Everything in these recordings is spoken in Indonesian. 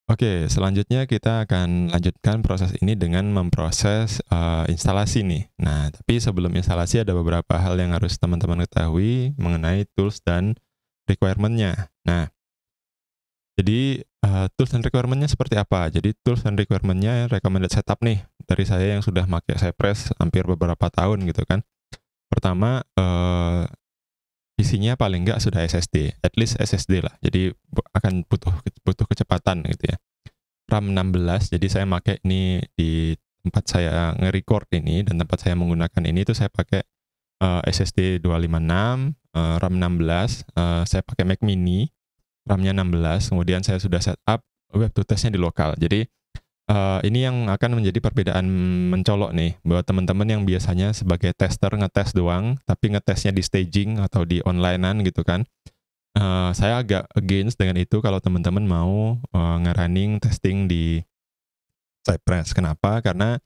Oke, selanjutnya kita akan lanjutkan proses ini dengan memproses, instalasi nih. Nah, tapi sebelum instalasi ada beberapa hal yang harus teman-teman ketahui mengenai tools dan requirement-nya. Nah, jadi, tools dan requirement-nya seperti apa? Jadi tools dan requirement-nya recommended setup nih, dari saya yang sudah make Cypress hampir beberapa tahun gitu kan. Pertama, isinya paling enggak sudah SSD, at least SSD lah. Jadi akan butuh butuh kecepatan gitu ya. RAM 16, jadi saya make ini di tempat saya nge-record ini dan tempat saya menggunakan ini tuh saya pakai, SSD 256, RAM 16, saya pakai Mac mini, RAM-nya 16, kemudian saya sudah setup web to test-nya di lokal. Jadi, ini yang akan menjadi perbedaan mencolok nih, buat teman-teman yang biasanya sebagai tester ngetes doang, tapi ngetesnya di staging atau di online-an gitu kan. Saya agak against dengan itu kalau teman-teman mau, nge-running testing di Cypress. Kenapa? Karena,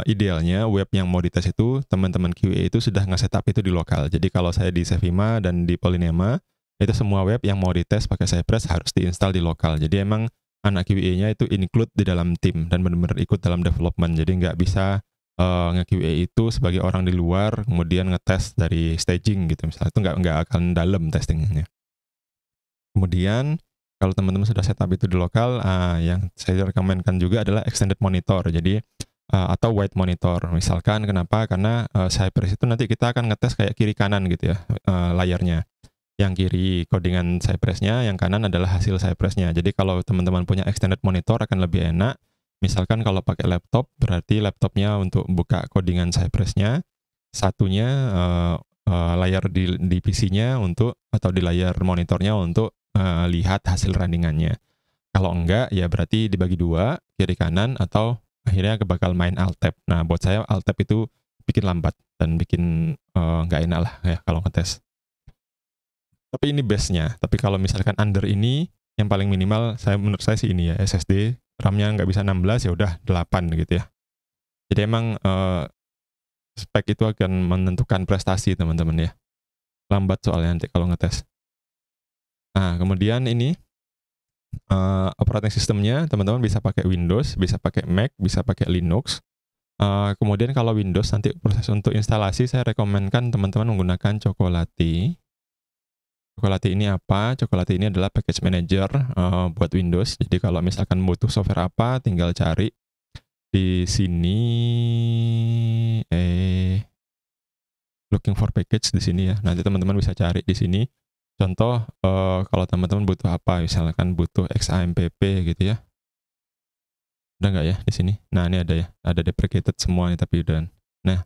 idealnya web yang mau dites itu teman-teman QA itu sudah nge-setup itu di lokal. Jadi kalau saya di Savima dan di Polynema, itu semua web yang mau dites pakai Cypress harus di-install di lokal. Jadi emang anak QA-nya itu include di dalam tim dan benar-benar ikut dalam development. Jadi nggak bisa, nge-QA itu sebagai orang di luar, kemudian ngetes dari staging gitu misalnya, itu nggak akan dalam testingnya. Kemudian, kalau teman-teman sudah setup itu di lokal, yang saya rekomendkan juga adalah extended monitor. Jadi, atau wide monitor. Misalkan kenapa? Karena, Cypress itu nanti kita akan ngetes kayak kiri kanan gitu ya, layarnya. Yang kiri codingan Cypress-nya, yang kanan adalah hasil Cypress-nya. Jadi kalau teman-teman punya extended monitor akan lebih enak. Misalkan kalau pakai laptop, berarti laptopnya untuk buka codingan Cypress-nya, satunya, layar di PC-nya untuk atau di layar monitornya untuk, lihat hasil running-annya. Kalau enggak, ya berarti dibagi dua, kiri kanan atau akhirnya bakal main alt tab. Nah, buat saya alt tab itu bikin lambat dan bikin, nggak enak lah ya kalau ngetes. Tapi ini base-nya, tapi kalau misalkan under ini, yang paling minimal menurut saya sih ini ya, SSD, RAM-nya nggak bisa 16, ya udah 8 gitu ya. Jadi emang, spek itu akan menentukan prestasi teman-teman ya. Lambat soalnya nanti kalau ngetes. Nah, kemudian ini, operating system-nya teman-teman bisa pakai Windows, bisa pakai Mac, bisa pakai Linux. Kemudian kalau Windows nanti proses untuk instalasi saya rekomenkan teman-teman menggunakan Chocolatey. Chocolatey ini apa? Chocolatey ini adalah package manager, buat Windows. Jadi kalau misalkan butuh software apa, tinggal cari di sini, looking for package di sini ya. Nanti teman-teman bisa cari di sini. Contoh, kalau teman-teman butuh apa, misalkan butuh XAMPP gitu ya. Ada nggak ya di sini? Nah, ini ada ya, ada deprecated semua nih tapi udah. Nah,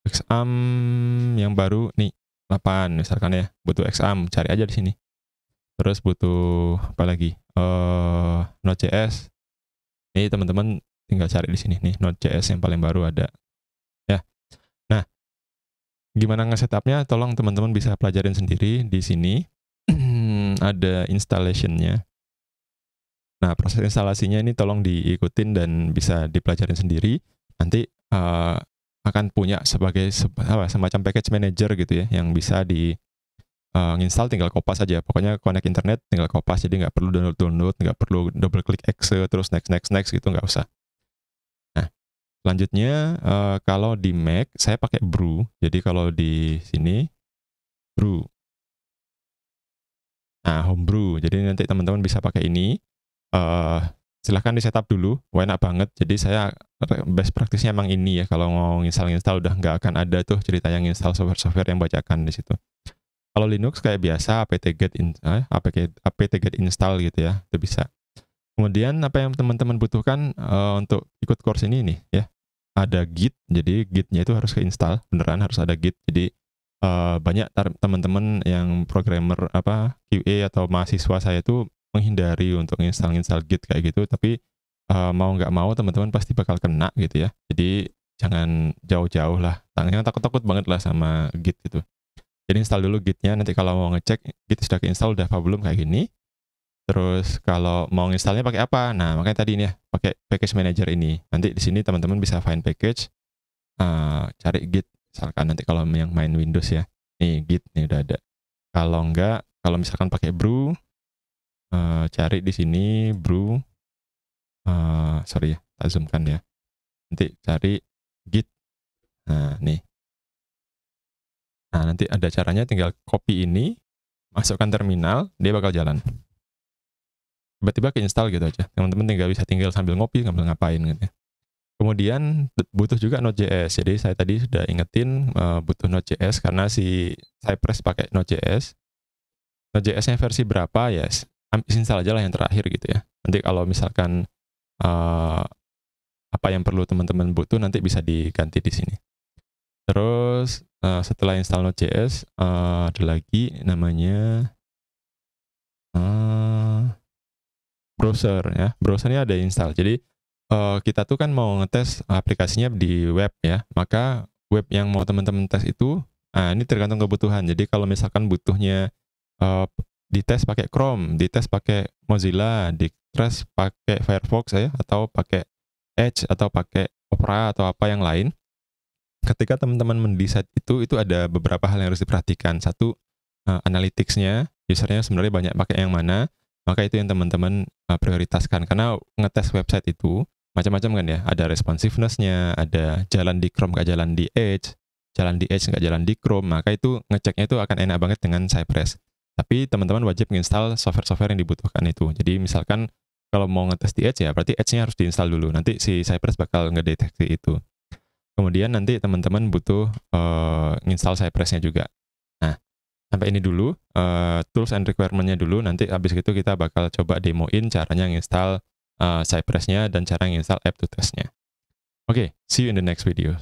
XAMPP yang baru nih 8 misalkan ya, butuh XAMPP, cari aja di sini. Terus butuh apa lagi? Node.js. Ini teman-teman tinggal cari di sini nih, Node.js yang paling baru ada. Ya. Nah, gimana nge-setupnya? Tolong teman-teman bisa pelajarin sendiri di sini. Ada installation-nya. Nah, proses instalasinya ini tolong diikutin dan bisa dipelajarin sendiri. Nanti, akan punya sebagai semacam package manager gitu ya, yang bisa nginstal tinggal kopas aja. Pokoknya connect internet tinggal kopas, jadi nggak perlu download-download, nggak perlu double klik exe, terus next next next gitu, nggak usah. Nah, selanjutnya, kalau di Mac, saya pakai Brew. Jadi kalau di sini, Brew. Nah, Homebrew. Jadi nanti teman-teman bisa pakai ini. Silahkan di-setup dulu, enak banget. Jadi saya best practice-nya emang ini ya, kalau mau nginstal-nginstal udah nggak akan ada tuh cerita yang install software-software yang bajakan di situ. Kalau Linux kayak biasa apt-get install gitu ya, itu bisa. Kemudian apa yang teman-teman butuhkan, untuk ikut course ini nih ya, ada Git, jadi Git-nya itu harus ke-install, beneran harus ada Git. Jadi, banyak teman-teman yang programmer QA atau mahasiswa saya itu menghindari untuk nginstal Git kayak gitu, tapi, mau nggak mau teman-teman pasti bakal kena gitu ya. Jadi jangan jauh-jauh lah, jangan takut-takut banget lah sama Git gitu. Jadi install dulu Git-nya, nanti kalau mau ngecek Git sudah ke-install udah apa belum kayak gini. Terus kalau mau nginstalnya pakai apa? Nah, makanya tadi nih ya, pakai package manager ini. Nanti di sini teman-teman bisa find package, cari Git misalkan nanti kalau yang main Windows ya. Nih Git nih udah ada. Kalau enggak, kalau misalkan pakai Brew, cari di sini Brew. sorry ya, tak zoomkan ya. Nanti cari git. Nah, nih. Nah, nanti ada caranya, tinggal copy ini, masukkan terminal, dia bakal jalan. Tiba-tiba ke-install gitu aja. Teman-teman tinggal sambil ngopi, sambil ngapain gitu ya. Kemudian butuh juga Node.js. Jadi saya tadi sudah ingetin butuh Node.js karena si Cypress pakai Node.js. Node.js-nya versi berapa ya? Install aja lah yang terakhir gitu ya. Nanti kalau misalkan apa yang perlu teman-teman butuh nanti bisa diganti di sini. Terus setelah install Node.js ada lagi namanya browser ya. Browsernya ada install. Jadi kita tuh kan mau ngetes aplikasinya di web ya. Maka web yang mau teman-teman tes itu, ini tergantung kebutuhan. Jadi kalau misalkan butuhnya dites pakai Chrome, dites pakai Mozilla, dites pakai Firefox ya, atau pakai Edge atau pakai Opera atau apa yang lain. Ketika teman-teman mendesain itu ada beberapa hal yang harus diperhatikan. Satu, analytics-nya, usernya sebenarnya banyak pakai yang mana, maka itu yang teman-teman prioritaskan. Karena ngetes website itu macam-macam kan ya, ada responsiveness-nya, ada jalan di Chrome nggak jalan di Edge nggak jalan di Chrome, maka itu ngeceknya itu akan enak banget dengan Cypress. Tapi teman-teman wajib menginstal software-software yang dibutuhkan itu. Jadi misalkan kalau mau ngetes di Edge ya, berarti Edge-nya harus diinstal dulu. Nanti si Cypress bakal ngedeteksi itu. Kemudian nanti teman-teman butuh install Cypress-nya juga. Nah, sampai ini dulu, tools and requirement-nya dulu. Nanti habis itu kita bakal coba demoin caranya nginstal Cypress-nya dan cara nginstal app to test-nya. Oke, see you in the next video.